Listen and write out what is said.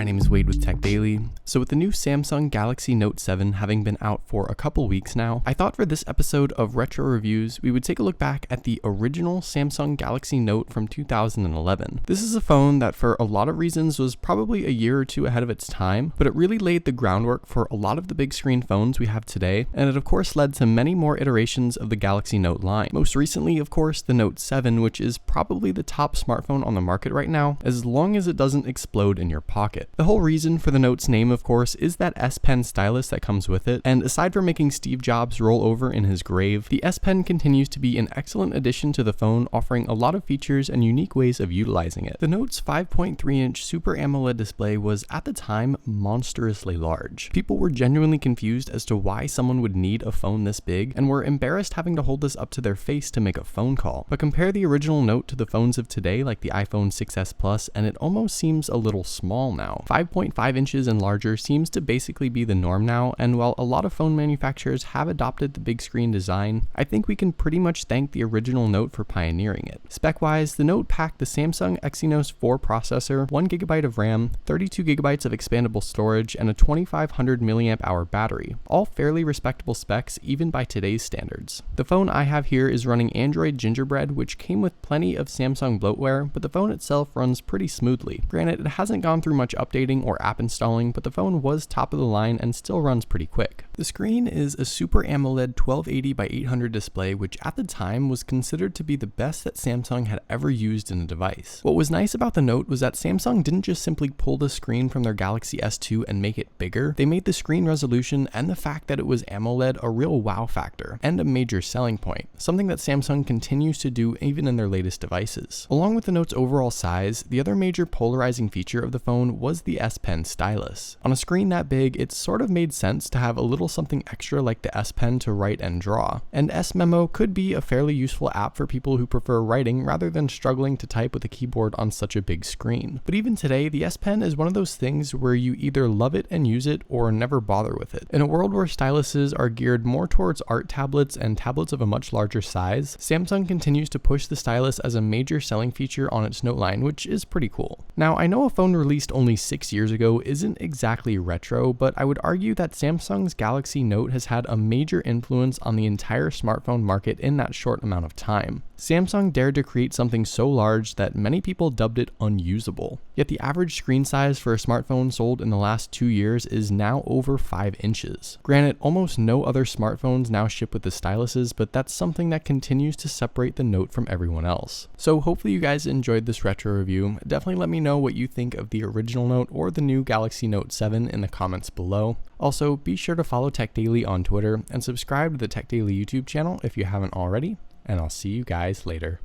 my name is Wade with TechDaily. So with the new Samsung Galaxy Note 7 having been out for a couple weeks now, I thought for this episode of Retro Reviews, we would take a look back at the original Samsung Galaxy Note from 2011. This is a phone that for a lot of reasons was probably a year or two ahead of its time, but it really laid the groundwork for a lot of the big screen phones we have today, and it of course led to many more iterations of the Galaxy Note line. Most recently, of course, the Note 7, which is probably the top smartphone on the market right now, as long as it doesn't explode in your pocket. The whole reason for the Note's name, of course, is that S Pen stylus that comes with it, and aside from making Steve Jobs roll over in his grave, the S Pen continues to be an excellent addition to the phone, offering a lot of features and unique ways of utilizing it. The Note's 5.3-inch Super AMOLED display was, at the time, monstrously large. People were genuinely confused as to why someone would need a phone this big, and were embarrassed having to hold this up to their face to make a phone call. But compare the original Note to the phones of today, like the iPhone 6s Plus, and it almost seems a little small now. 5.5 inches and larger seems to basically be the norm now, and while a lot of phone manufacturers have adopted the big screen design, I think we can pretty much thank the original Note for pioneering it. Spec-wise, the Note packed the Samsung Exynos 4 processor, 1GB of RAM, 32GB of expandable storage, and a 2500 mAh battery, all fairly respectable specs even by today's standards. The phone I have here is running Android Gingerbread, which came with plenty of Samsung bloatware, but the phone itself runs pretty smoothly. Granted, it hasn't gone through much updating or app installing, but the phone was top of the line and still runs pretty quick. The screen is a Super AMOLED 1280 by 800 display, which at the time was considered to be the best that Samsung had ever used in a device. What was nice about the Note was that Samsung didn't just simply pull the screen from their Galaxy S2 and make it bigger. They made the screen resolution and the fact that it was AMOLED a real wow factor and a major selling point, something that Samsung continues to do even in their latest devices. Along with the Note's overall size, the other major polarizing feature of the phone was the S Pen stylus. On a screen that big, it sort of made sense to have a little something extra like the S Pen to write and draw, and S Memo could be a fairly useful app for people who prefer writing rather than struggling to type with a keyboard on such a big screen. But even today, the S Pen is one of those things where you either love it and use it or never bother with it. In a world where styluses are geared more towards art tablets and tablets of a much larger size, Samsung continues to push the stylus as a major selling feature on its Note line, which is pretty cool. Now, I know a phone released only 6 years ago isn't exactly retro, but I would argue that Samsung's Galaxy Note has had a major influence on the entire smartphone market in that short amount of time. Samsung dared to create something so large that many people dubbed it unusable. Yet the average screen size for a smartphone sold in the last 2 years is now over 5 inches. Granted, almost no other smartphones now ship with the styluses, but that's something that continues to separate the Note from everyone else. So hopefully you guys enjoyed this retro review. Definitely let me know what you think of the original Note or the new Galaxy Note 7 in the comments below. Also, be sure to follow TechDaily on Twitter and subscribe to the TechDaily YouTube channel if you haven't already, and I'll see you guys later.